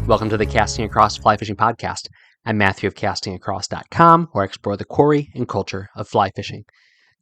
Welcome to the Casting Across Fly Fishing Podcast. I'm Matthew of castingacross.com, where I explore the quarry and culture of fly fishing.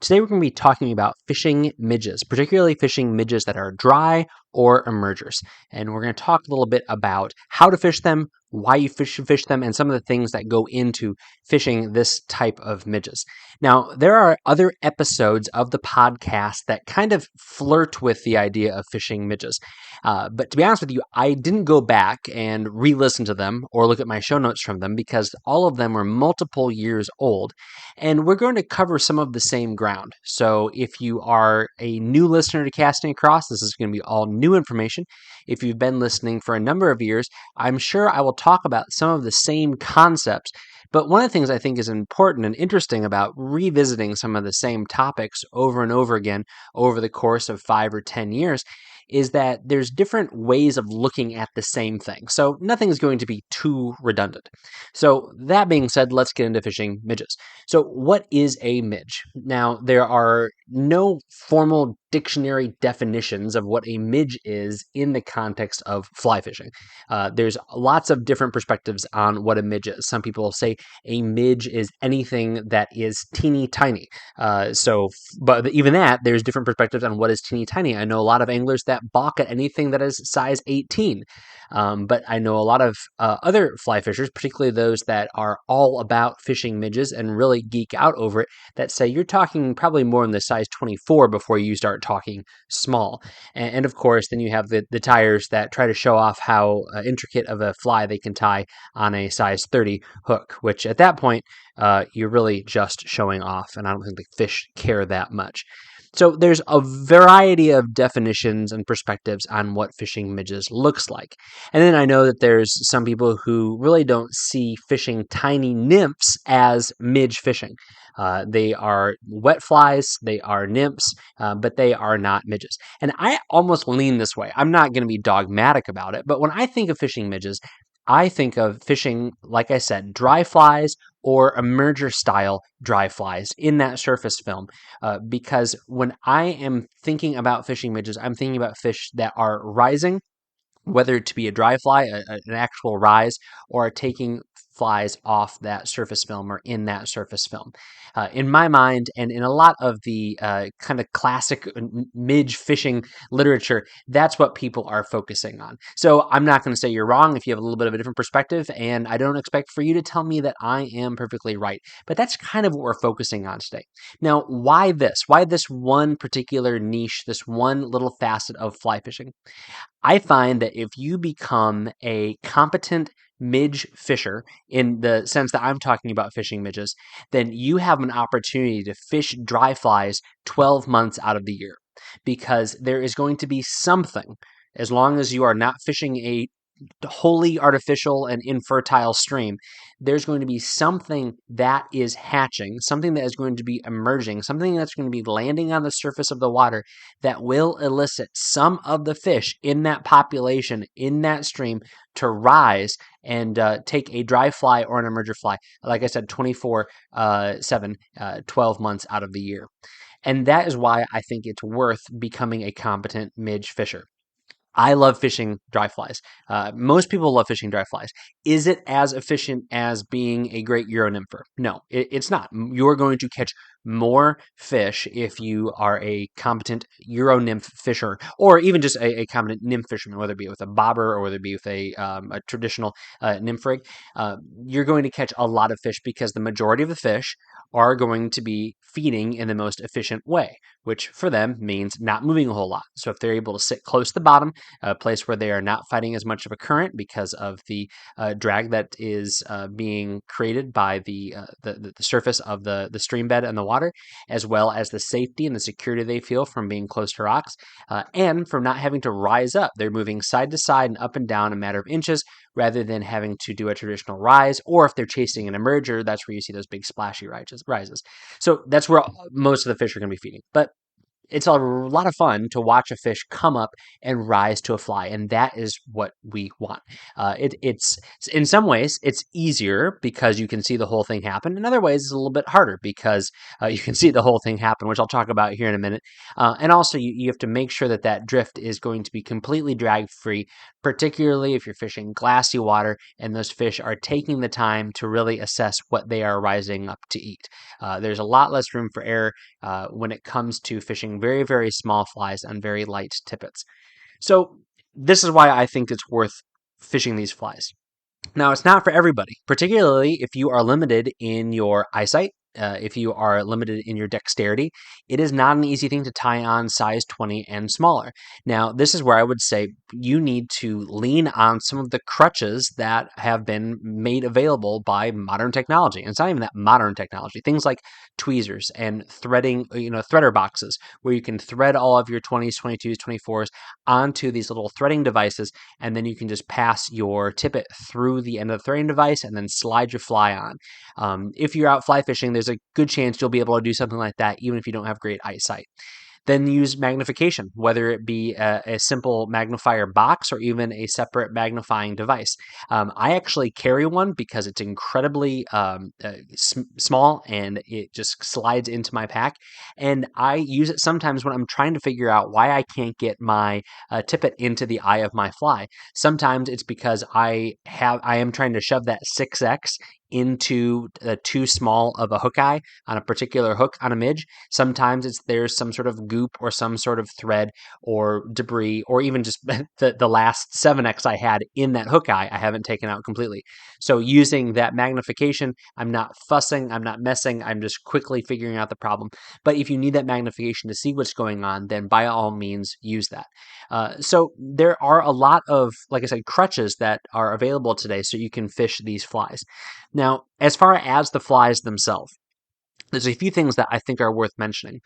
Today we're going to be talking about fishing midges, particularly fishing midges that are dry or emergers. And we're going to talk a little bit about how to fish them, why you fish them, and some of the things that go into fishing this type of midges. Now, there are other episodes of the podcast that kind of flirt with the idea of fishing midges. But to be honest with you, I didn't go back and re-listen to them or look at my show notes from them because all of them were multiple years old. And we're going to cover some of the same ground. So if you are a new listener to Casting Across, this is going to be all new information. If you've been listening for a number of years, I'm sure I will talk about some of the same concepts. But one of the things I think is important and interesting about revisiting some of the same topics over and over again over the course of 5 or 10 years is that there's different ways of looking at the same thing. So nothing's going to be too redundant. So that being said, let's get into fishing midges. So what is a midge? Now, there are no formal dictionary definitions of what a midge is in the context of fly fishing. There's lots of different perspectives on what a midge is. Some people say a midge is anything that is teeny tiny. But even that, there's different perspectives on what is teeny tiny. I know a lot of anglers that balk at anything that is size 18. But I know a lot of other fly fishers, particularly those that are all about fishing midges and really geek out over it, that say you're talking probably more in the size 24 before you start talking small. And of course, then you have the tires that try to show off how intricate of a fly they can tie on a size 30 hook, which at that point, you're really just showing off. And I don't think the fish care that much. So there's a variety of definitions and perspectives on what fishing midges looks like. And then I know that there's some people who really don't see fishing tiny nymphs as midge fishing. They are wet flies, they are nymphs, but they are not midges. And I almost lean this way. I'm not going to be dogmatic about it, but when I think of fishing midges, I think of fishing, like I said, dry flies or emerger style dry flies in that surface film. Because when I am thinking about fishing midges, I'm thinking about fish that are rising, whether to be a dry fly, an actual rise, or taking flies off that surface film or in that surface film. In my mind, and in a lot of the kind of classic midge fishing literature, that's what people are focusing on. So I'm not going to say you're wrong if you have a little bit of a different perspective, and I don't expect for you to tell me that I am perfectly right. But that's kind of what we're focusing on today. Now, why this? Why this one particular niche, this one little facet of fly fishing? I find that if you become a competent midge fisher, in the sense that I'm talking about fishing midges, then you have an opportunity to fish dry flies 12 months out of the year, because there is going to be something, as long as you are not fishing a wholly artificial and infertile stream, there's going to be something that is hatching, something that is going to be emerging, something that's going to be landing on the surface of the water that will elicit some of the fish in that population, in that stream, to rise and take a dry fly or an emerger fly, like I said, 24/7, 12 months out of the year. And that is why I think it's worth becoming a competent midge fisher. I love fishing dry flies. Most people love fishing dry flies. Is it as efficient as being a great Euro nympher? No, it's not. You're going to catch more fish if you are a competent Euro nymph fisher, or even just a competent nymph fisherman, whether it be with a bobber or whether it be with a traditional nymph rig. You're going to catch a lot of fish because the majority of the fish are going to be feeding in the most efficient way, which for them means not moving a whole lot. So if they're able to sit close to the bottom, a place where they are not fighting as much of a current because of the drag that is being created by the surface of the stream bed and the water, as well as the safety and the security they feel from being close to rocks, and from not having to rise up. They're moving side to side and up and down a matter of inches rather than having to do a traditional rise, or if they're chasing an emerger, that's where you see those big splashy rises. So that's where most of the fish are going to be feeding. But it's a lot of fun to watch a fish come up and rise to a fly, and that is what we want. It's in some ways it's easier because you can see the whole thing happen. In other ways, it's a little bit harder because you can see the whole thing happen, which I'll talk about here in a minute. And also, you have to make sure that that drift is going to be completely drag free, particularly if you're fishing glassy water and those fish are taking the time to really assess what they are rising up to eat. There's a lot less room for error when it comes to fishing very, very small flies on very light tippets. So this is why I think it's worth fishing these flies. Now, it's not for everybody, particularly if you are limited in your eyesight, if you are limited in your dexterity. It is not an easy thing to tie on size 20 and smaller. Now, this is where I would say you need to lean on some of the crutches that have been made available by modern technology. And it's not even that modern technology. Things like tweezers and threading, threader boxes where you can thread all of your 20s, 22s, 24s onto these little threading devices, and then you can just pass your tippet through the end of the threading device and then slide your fly on. If you're out fly fishing, there's a good chance you'll be able to do something like that even if you don't have great eyesight. Then use magnification, whether it be a simple magnifier box or even a separate magnifying device. I actually carry one because it's incredibly small and it just slides into my pack. And I use it sometimes when I'm trying to figure out why I can't get my tippet into the eye of my fly. Sometimes it's because I am trying to shove that 6X into too small of a hook eye on a particular hook on a midge. Sometimes there's some sort of goop or some sort of thread or debris, or even just the last 7X I had in that hook eye I haven't taken out completely. So using that magnification, I'm not fussing, I'm not messing, I'm just quickly figuring out the problem. But if you need that magnification to see what's going on, then by all means use that. So there are a lot of, like I said, crutches that are available today so you can fish these flies. Now, as far as the flies themselves, there's a few things that I think are worth mentioning.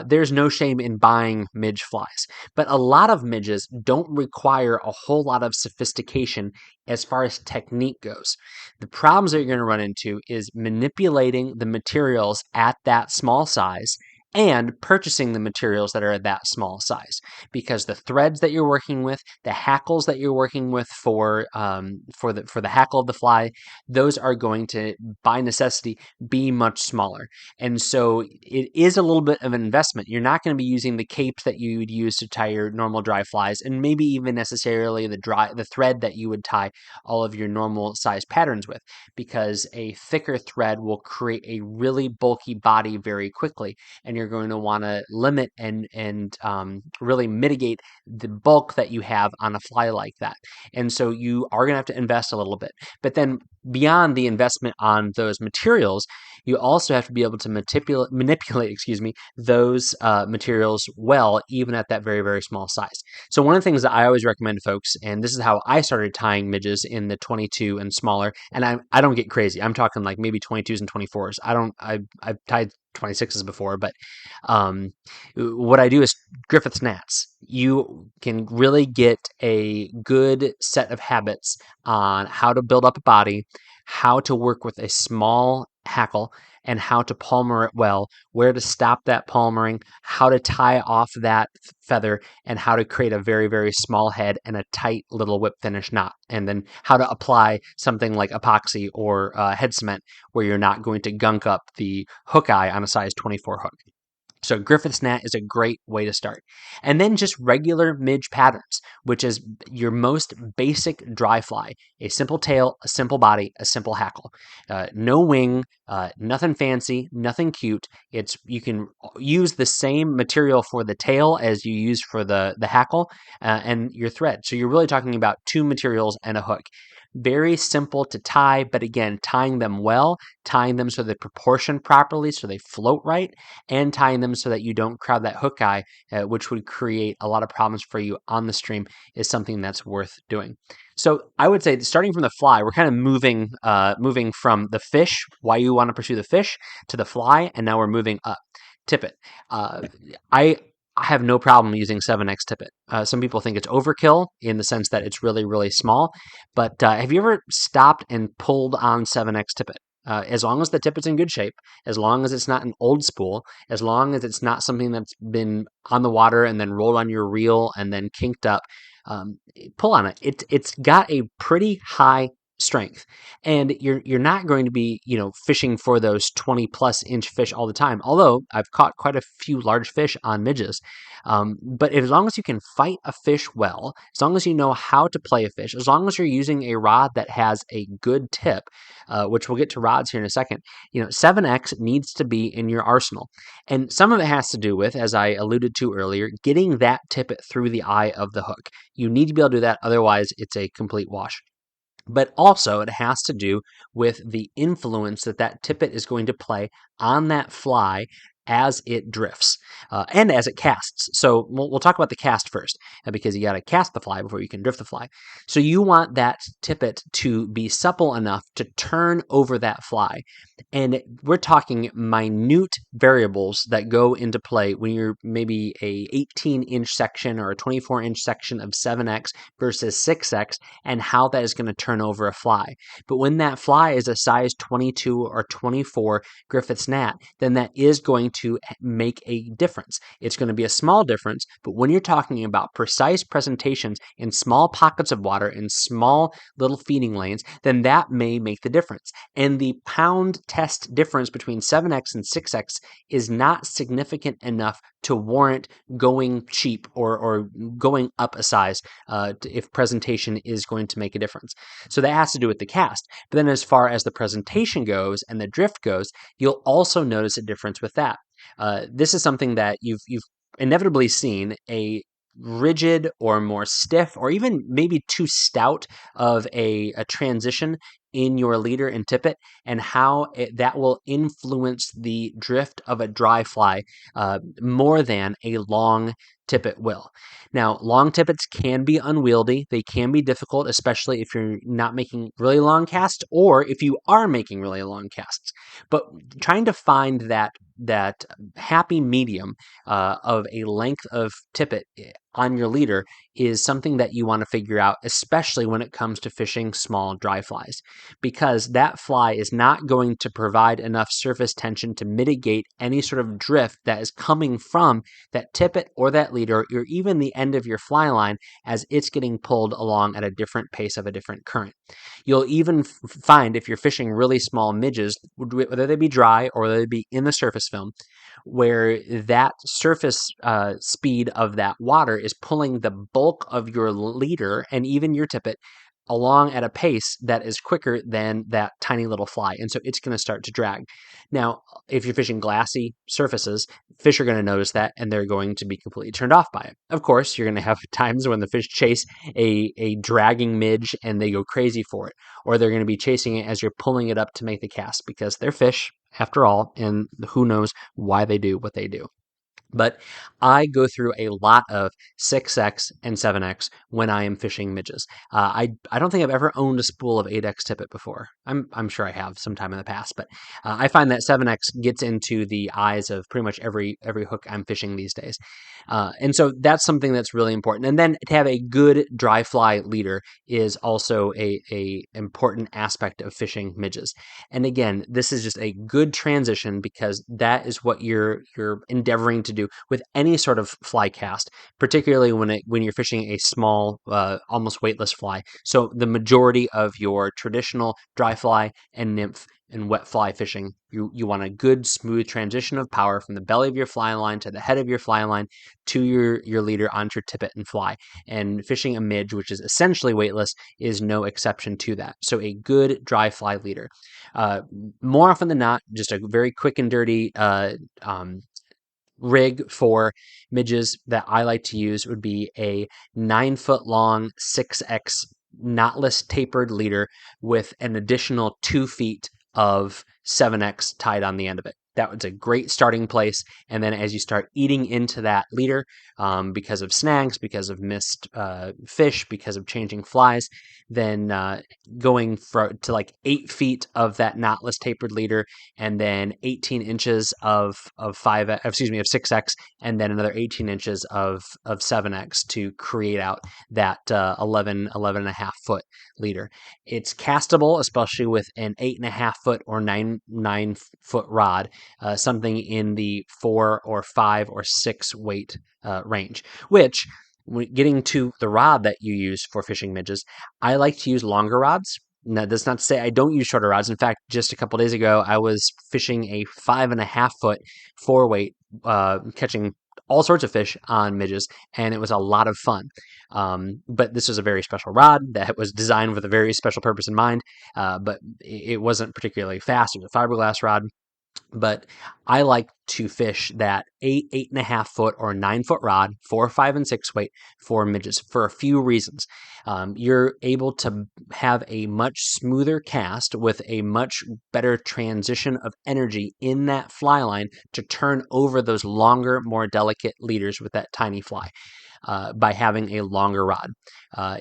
There's no shame in buying midge flies, but a lot of midges don't require a whole lot of sophistication as far as technique goes. The problems that you're going to run into is manipulating the materials at that small size and purchasing the materials that are at that small size, because the threads that you're working with, the hackles that you're working with for the hackle of the fly, those are going to by necessity be much smaller. And so it is a little bit of an investment. You're not going to be using the capes that you would use to tie your normal dry flies, and maybe even necessarily the thread that you would tie all of your normal size patterns with, because a thicker thread will create a really bulky body very quickly, and you're going to want to limit and really mitigate the bulk that you have on a fly like that. And so you are going to have to invest a little bit. But then beyond the investment on those materials, you also have to be able to manipulate those materials well, even at that very, very small size. So one of the things that I always recommend to folks, and this is how I started tying midges in the 22 and smaller, and I don't get crazy. I'm talking like maybe 22s and 24s. I've tied 26s before, but what I do is Griffith's gnats. You can really get a good set of habits on how to build up a body, how to work with a small hackle, and how to palmer it well, where to stop that palmering, how to tie off that feather, and how to create a very, very small head and a tight little whip finish knot, and then how to apply something like epoxy or head cement where you're not going to gunk up the hook eye on a size 24 hook. So Griffith's Gnat is a great way to start. And then just regular midge patterns, which is your most basic dry fly. A simple tail, a simple body, a simple hackle. No wing, nothing fancy, nothing cute. You can use the same material for the tail as you use for the hackle and your thread. So you're really talking about two materials and a hook. Very simple to tie, but again, tying them well, tying them so they proportion properly, so they float right, and tying them so that you don't crowd that hook eye, which would create a lot of problems for you on the stream, is something that's worth doing. So I would say, starting from the fly, we're kind of moving from the fish, why you want to pursue the fish, to the fly, and now we're moving up. Tippet. I have no problem using 7X tippet. Some people think it's overkill in the sense that it's really, really small. But have you ever stopped and pulled on 7X tippet? as long as the tippet's in good shape, as long as it's not an old spool, as long as it's not something that's been on the water and then rolled on your reel and then kinked up, pull on it. It's got a pretty high strength, and you're not going to be fishing for those 20+ inch fish all the time. Although I've caught quite a few large fish on midges, but as long as you can fight a fish well, as long as you know how to play a fish, as long as you're using a rod that has a good tip, which we'll get to rods here in a second, 7X needs to be in your arsenal. And some of it has to do with, as I alluded to earlier, getting that tippet through the eye of the hook. You need to be able to do that, otherwise it's a complete wash. But also it has to do with the influence that tippet is going to play on that fly as it drifts and as it casts. So we'll talk about the cast first, because you got to cast the fly before you can drift the fly. So you want that tippet to be supple enough to turn over that fly. And we're talking minute variables that go into play when you're maybe a 18-inch section or a 24-inch section of 7X versus 6X, and how that is going to turn over a fly. But when that fly is a size 22 or 24 Griffith's gnat, then that is going to make a difference. It's going to be a small difference, but when you're talking about precise presentations in small pockets of water, in small little feeding lanes, then that may make the difference. And the pound test difference between 7X and 6X is not significant enough to warrant going cheap or going up a size if presentation is going to make a difference. So that has to do with the cast. But then as far as the presentation goes and the drift goes, you'll also notice a difference with that. This is something that you've inevitably seen: a rigid or more stiff or even maybe too stout of a transition in your leader and tippet, and how that will influence the drift of a dry fly more than a long tippet will. Now, long tippets can be unwieldy. They can be difficult, especially if you're not making really long casts or if you are making really long casts. But trying to find that happy medium of a length of tippet on your leader is something that you want to figure out, especially when it comes to fishing small dry flies, because that fly is not going to provide enough surface tension to mitigate any sort of drift that is coming from that tippet or that leader or even the end of your fly line as it's getting pulled along at a different pace of a different current. You'll even find, if you're fishing really small midges, whether they be dry or whether they be in the surface film, where that surface speed of that water is pulling the bulk of your leader and even your tippet along at a pace that is quicker than that tiny little fly. And so it's going to start to drag. Now, if you're fishing glassy surfaces, fish are going to notice that and they're going to be completely turned off by it. Of course, you're going to have times when the fish chase a dragging midge and they go crazy for it, or they're going to be chasing it as you're pulling it up to make the cast, because they're fish after all, and who knows why they do what they do. But I go through a lot of 6X and 7X when I am fishing midges. I don't think I've ever owned a spool of 8X tippet before. I'm sure I have sometime in the past, but I find that 7X gets into the eyes of pretty much every hook I'm fishing these days. And so that's something that's really important. And then to have a good dry fly leader is also a important aspect of fishing midges. And again, this is just a good transition, because that is what you're endeavoring to do with any sort of fly cast, particularly when you're fishing a small, almost weightless fly. So the majority of your traditional dry fly and nymph and wet fly fishing, you want a good smooth transition of power from the belly of your fly line to the head of your fly line to your leader onto your tippet and fly. And fishing a midge, which is essentially weightless, is no exception to that. So a good dry fly leader. More often than not, just a very quick and dirty rig for midges that I like to use would be a 9-foot long 6X knotless tapered leader with an additional 2 feet of 7X tied on the end of it. that was a great starting place. And then as you start eating into that leader, because of snags, because of missed fish, because of changing flies, then going to like 8 feet of that knotless tapered leader, and then 18 inches of 6x, and then another 18 inches of 7x to create out that 11 and a half foot leader. It's castable, especially with an 8.5 foot or 9 foot rod, something in the 4 or 5 or 6 weight range, which, getting to the rod that you use for fishing midges, I like to use longer rods. Now, that's not to say I don't use shorter rods. In fact, just a couple days ago, I was fishing a 5.5 foot 4 weight, catching all sorts of fish on midges, and it was a lot of fun. But this was a very special rod that was designed with a very special purpose in mind, but it wasn't particularly fast. It was a fiberglass rod. But I like to fish that 8.5 foot, or 9 foot rod, 4, 5, and 6 weight for midges for a few reasons. You're able to have a much smoother cast with a much better transition of energy in that fly line to turn over those longer, more delicate leaders with that tiny fly. By having a longer rod.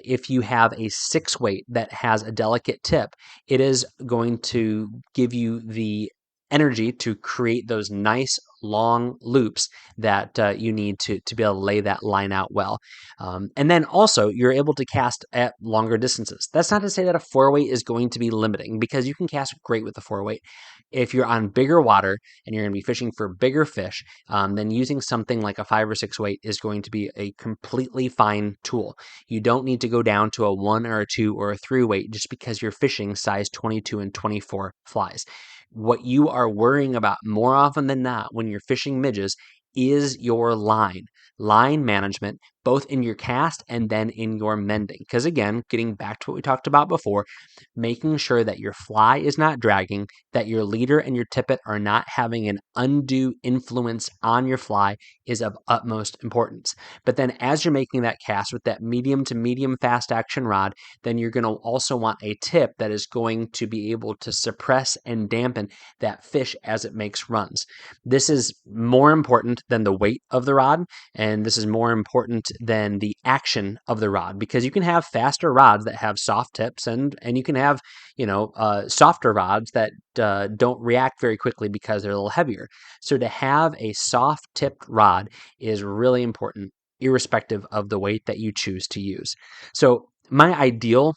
If you have a 6 weight that has a delicate tip, it is going to give you the energy to create those nice long loops that you need to be able to lay that line out well. And then also, you're able to cast at longer distances. That's not to say that a 4-weight is going to be limiting, because you can cast great with a 4-weight. If you're on bigger water and you're going to be fishing for bigger fish, then using something like a 5 or 6 weight is going to be a completely fine tool. You don't need to go down to a 1 or a 2 or a 3 weight just because you're fishing size 22 and 24 flies. What you are worrying about more often than not when you're fishing midges is your line management, both in your cast and then in your mending. Because again, getting back to what we talked about before, making sure that your fly is not dragging, that your leader and your tippet are not having an undue influence on your fly is of utmost importance. But then as you're making that cast with that medium to medium fast action rod, then you're going to also want a tip that is going to be able to suppress and dampen that fish as it makes runs. This is more important than the weight of the rod, and this is more important than the action of the rod, because you can have faster rods that have soft tips, and you can have softer rods that don't react very quickly because they're a little heavier. So to have a soft tipped rod is really important, irrespective of the weight that you choose to use. So my ideal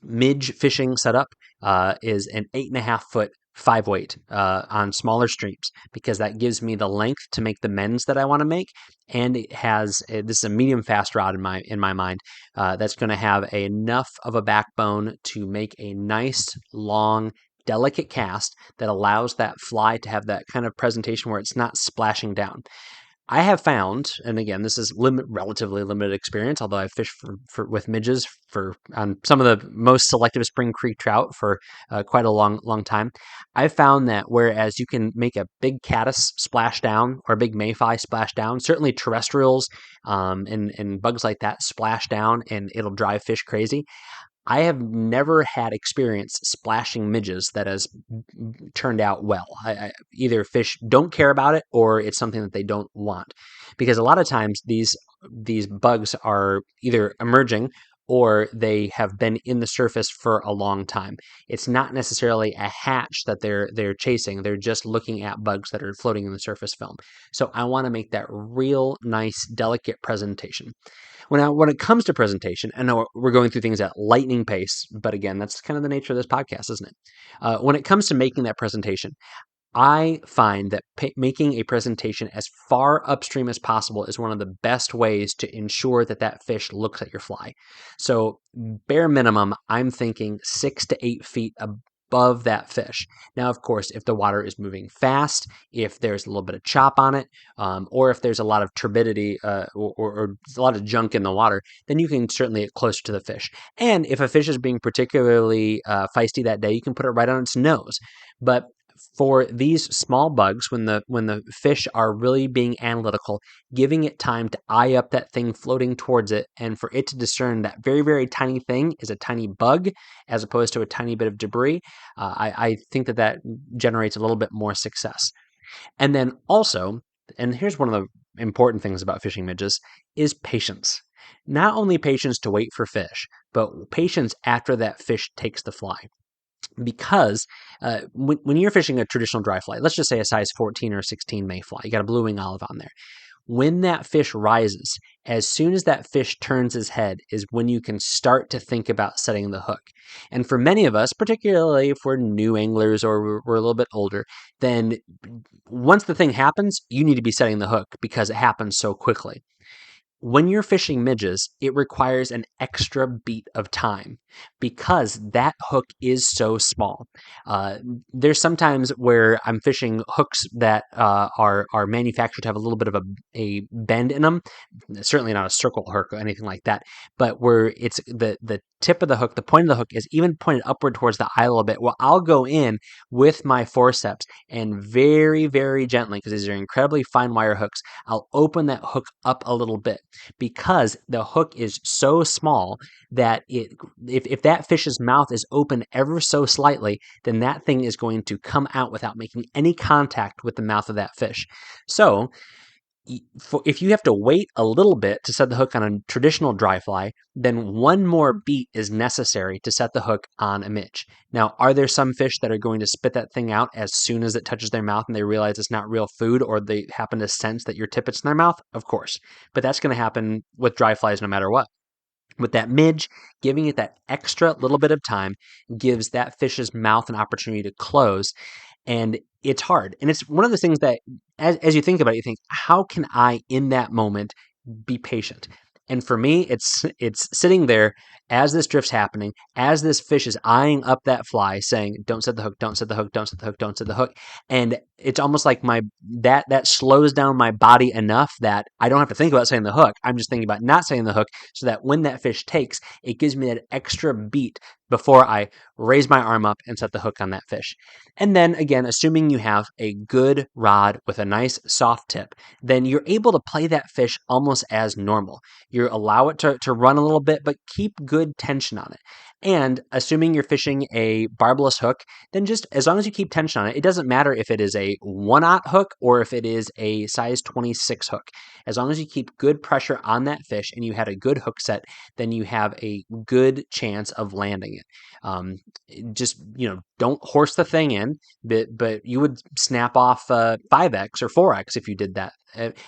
midge fishing setup is an 8.5 foot 5 weight on smaller streams, because that gives me the length to make the mends that I want to make, and it has this is a medium fast rod in my mind that's going to have enough of a backbone to make a nice long delicate cast that allows that fly to have that kind of presentation where it's not splashing down. I have found, and again, this is relatively limited experience, although I've fished with midges on some of the most selective spring creek trout for quite a long time. I've found that whereas you can make a big caddis splash down or a big mayfly splash down, certainly terrestrials and bugs like that splash down and it'll drive fish crazy. I have never had experience splashing midges that has turned out well. Either fish don't care about it, or it's something that they don't want. Because a lot of times these bugs are either emerging or they have been in the surface for a long time. It's not necessarily a hatch that they're chasing. They're just looking at bugs that are floating in the surface film. So I want to make that real nice, delicate presentation. When it comes to presentation, I know we're going through things at lightning pace, but again, that's kind of the nature of this podcast, isn't it? When it comes to making that presentation, I find that making a presentation as far upstream as possible is one of the best ways to ensure that that fish looks at your fly. So bare minimum, I'm thinking 6 to 8 feet above that fish. Now, of course, if the water is moving fast, if there's a little bit of chop on it, or if there's a lot of turbidity or a lot of junk in the water, then you can certainly get closer to the fish. And if a fish is being particularly feisty that day, you can put it right on its nose. But for these small bugs, when the fish are really being analytical, giving it time to eye up that thing floating towards it, and for it to discern that very, very tiny thing is a tiny bug as opposed to a tiny bit of debris, I think that generates a little bit more success. And then also, and here's one of the important things about fishing midges, is patience. Not only patience to wait for fish, but patience after that fish takes the fly. Because when you're fishing a traditional dry fly, let's just say a size 14 or 16 mayfly, you got a blue wing olive on there. When that fish rises, as soon as that fish turns his head is when you can start to think about setting the hook. And for many of us, particularly if we're new anglers or we're a little bit older, then once the thing happens, you need to be setting the hook because it happens so quickly. When you're fishing midges, it requires an extra beat of time because that hook is so small. Uh, there's sometimes where I'm fishing hooks that are manufactured to have a little bit of a bend in them. Certainly not a circle hook or anything like that, but where it's the tip of the hook, the point of the hook is even pointed upward towards the eye a little bit. Well, I'll go in with my forceps and very, very gently, because these are incredibly fine wire hooks, I'll open that hook up a little bit because the hook is so small that if that fish's mouth is open ever so slightly, then that thing is going to come out without making any contact with the mouth of that fish. So if you have to wait a little bit to set the hook on a traditional dry fly, then one more beat is necessary to set the hook on a midge. Now, are there some fish that are going to spit that thing out as soon as it touches their mouth and they realize it's not real food, or they happen to sense that your tippet's in their mouth? Of course. But that's going to happen with dry flies no matter what. With that midge, giving it that extra little bit of time gives that fish's mouth an opportunity to close, and it's hard. And it's one of the things that, as you think about it, you think, how can I, in that moment, be patient? And for me, it's sitting there as this drift's happening, as this fish is eyeing up that fly, saying, "Don't set the hook, don't set the hook, don't set the hook, don't set the hook." And it's almost like that slows down my body enough that I don't have to think about setting the hook. I'm just thinking about not setting the hook, so that when that fish takes, it gives me that extra beat before I raise my arm up and set the hook on that fish. And then again, assuming you have a good rod with a nice soft tip, then you're able to play that fish almost as normal. You allow it to run a little bit, but keep good tension on it. And assuming you're fishing a barbless hook, then just as long as you keep tension on it, it doesn't matter if it is a 1/0 hook or if it is a size 26 hook. As long as you keep good pressure on that fish and you had a good hook set, then you have a good chance of landing it. Just, don't horse the thing in, but you would snap off 5x or 4x if you did that.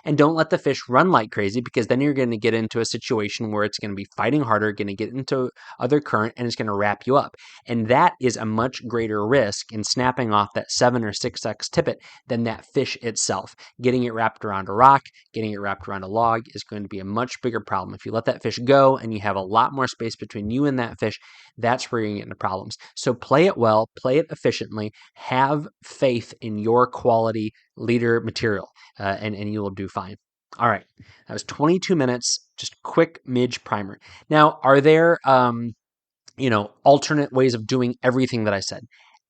And don't let the fish run like crazy, because then you're going to get into a situation where it's going to be fighting harder, going to get into other current, and it's going to wrap you up. And that is a much greater risk in snapping off that 7 or 6x tippet than that fish itself. Getting it wrapped around a rock, getting it wrapped around a log is going to be a much bigger problem. If you let that fish go and you have a lot more space between you and that fish, that's where you're going to get into problems. So play it well, play it efficiently, have faith in your quality leader material, and you will do fine. All right, that was 22 minutes, just quick midge primer. Now, are there alternate ways of doing everything that I said?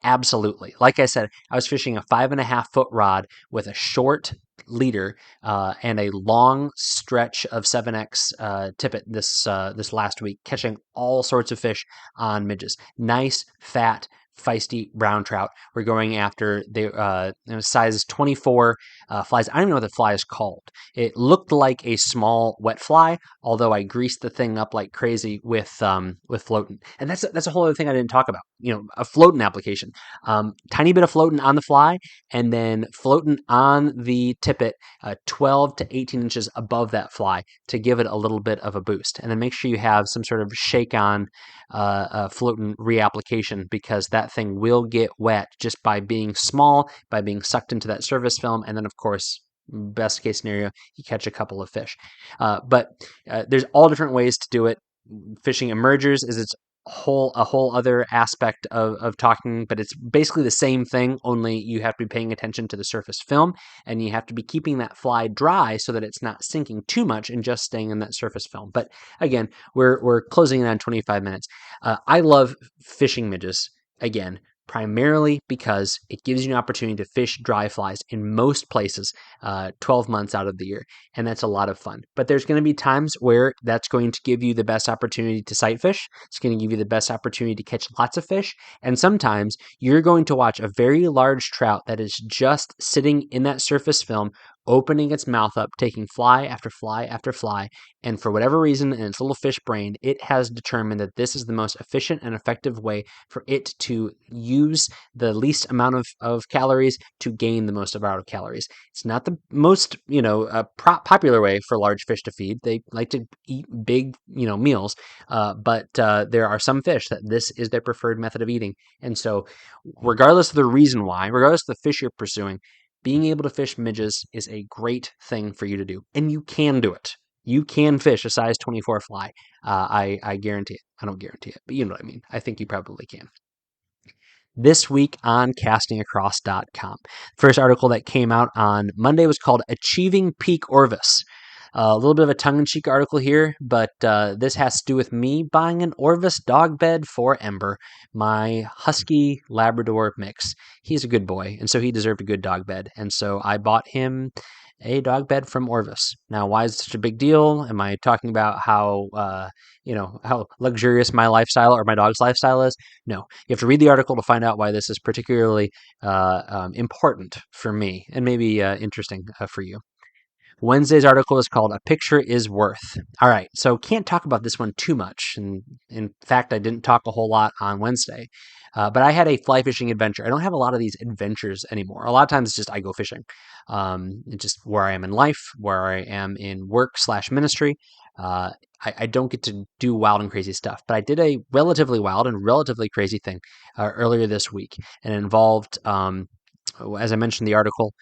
Absolutely. Like I said, I was fishing a 5.5-foot rod with a short leader and a long stretch of 7x tippet this last week, catching all sorts of fish on midges. Nice, fat, feisty brown trout. We're going after the size 24 flies. I don't even know what the fly is called. It looked like a small wet fly, although I greased the thing up like crazy with floating. And that's a whole other thing I didn't talk about. A floating application. Tiny bit of floating on the fly, and then floating on the tippet 12 to 18 inches above that fly to give it a little bit of a boost. And then make sure you have some sort of shake on floating reapplication, because that thing will get wet just by being small, by being sucked into that surface film, and then of course, best case scenario, you catch a couple of fish. But there's all different ways to do it. Fishing emergers is a whole other aspect of talking, but it's basically the same thing, only you have to be paying attention to the surface film, and you have to be keeping that fly dry so that it's not sinking too much and just staying in that surface film. But again, we're closing in on 25 minutes. I love fishing midges. Again, primarily because it gives you an opportunity to fish dry flies in most places 12 months out of the year, and that's a lot of fun. But there's going to be times where that's going to give you the best opportunity to sight fish. It's going to give you the best opportunity to catch lots of fish, and sometimes you're going to watch a very large trout that is just sitting in that surface film, opening its mouth up, taking fly after fly after fly, and for whatever reason in its little fish brain, it has determined that this is the most efficient and effective way for it to use the least amount of calories to gain the most amount of calories. It's not the most, popular way for large fish to feed. They like to eat big, meals, but there are some fish that this is their preferred method of eating. And so regardless of the reason why, regardless of the fish you're pursuing, being able to fish midges is a great thing for you to do, and you can do it. You can fish a size 24 fly. I guarantee it. I don't guarantee it, but you know what I mean. I think you probably can. This week on castingacross.com. First article that came out on Monday was called Achieving Peak Orvis. A little bit of a tongue-in-cheek article here, but this has to do with me buying an Orvis dog bed for Ember, my husky Labrador mix. He's a good boy, and so he deserved a good dog bed, and so I bought him a dog bed from Orvis. Now, why is it such a big deal? Am I talking about how how luxurious my lifestyle or my dog's lifestyle is? No, you have to read the article to find out why this is particularly important for me and maybe interesting for you. Wednesday's article is called A Picture is Worth. All right, so can't talk about this one too much. And in fact, I didn't talk a whole lot on Wednesday. But I had a fly fishing adventure. I don't have a lot of these adventures anymore. A lot of times it's just I go fishing. It's just where I am in life, where I am in work/ministry. I don't get to do wild and crazy stuff, but I did a relatively wild and relatively crazy thing earlier this week, and it involved as I mentioned in the article,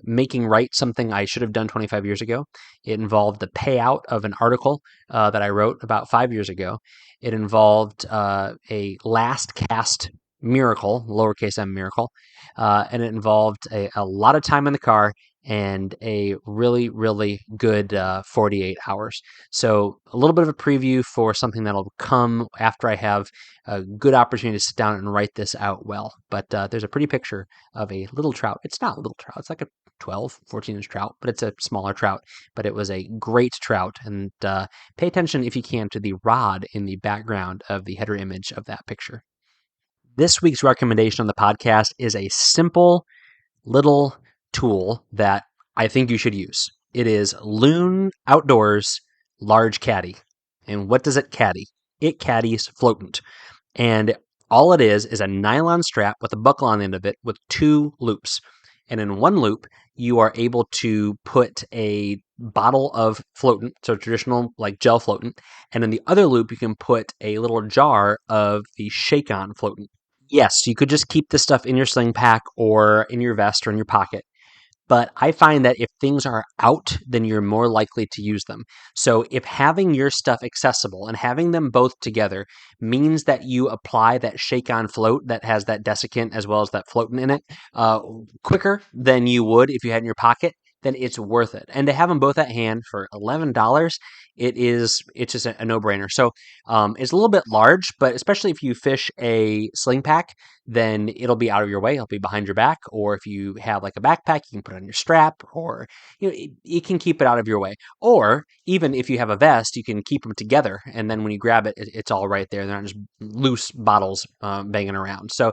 making right something I should have done 25 years ago. It involved the payout of an article that I wrote about 5 years ago. It involved a last cast miracle, lowercase m miracle, and it involved a lot of time in the car and a really, really good 48 hours. So a little bit of a preview for something that'll come after I have a good opportunity to sit down and write this out well. But there's a pretty picture of a little trout. It's not a little trout. It's like a 12, 14-inch trout, but it's a smaller trout. But it was a great trout. And pay attention, if you can, to the rod in the background of the header image of that picture. This week's recommendation on the podcast is a simple little tool that I think you should use. It is Loon Outdoors Large Caddy. And what does it caddy? It caddies floatant. And all it is a nylon strap with a buckle on the end of it with 2 loops. And in one loop, you are able to put a bottle of floatant, so traditional like gel floatant. And in the other loop, you can put a little jar of the shake-on floatant. Yes, you could just keep this stuff in your sling pack or in your vest or in your pocket. But I find that if things are out, then you're more likely to use them. So if having your stuff accessible and having them both together means that you apply that shake-on float that has that desiccant as well as that floatant in it quicker than you would if you had in your pocket, then it's worth it. And to have them both at hand for $11, it's just a no-brainer. So it's a little bit large, but especially if you fish a sling pack, then it'll be out of your way. It'll be behind your back. Or if you have like a backpack, you can put it on your strap, or it can keep it out of your way. Or even if you have a vest, you can keep them together, and then when you grab it, it's all right there. They're not just loose bottles banging around. So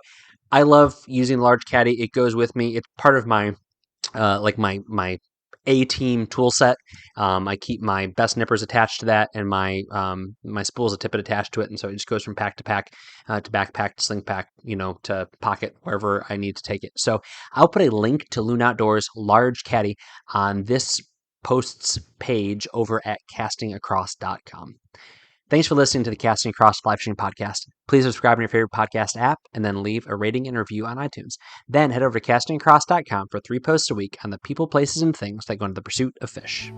I love using large caddy. It goes with me. It's part of my my A-team tool set. I keep my best nippers attached to that, and my spools of tippet attached to it, and so it just goes from pack to pack, to backpack to sling pack, to pocket, wherever I need to take it. So I'll put a link to Loon Outdoors Large Caddy on this post's page over at castingacross.com. Thanks for listening to the Casting Across Fly Fishing Podcast. Please subscribe in your favorite podcast app and then leave a rating and review on iTunes. Then head over to castingacross.com for 3 posts a week on the people, places, and things that go into the pursuit of fish.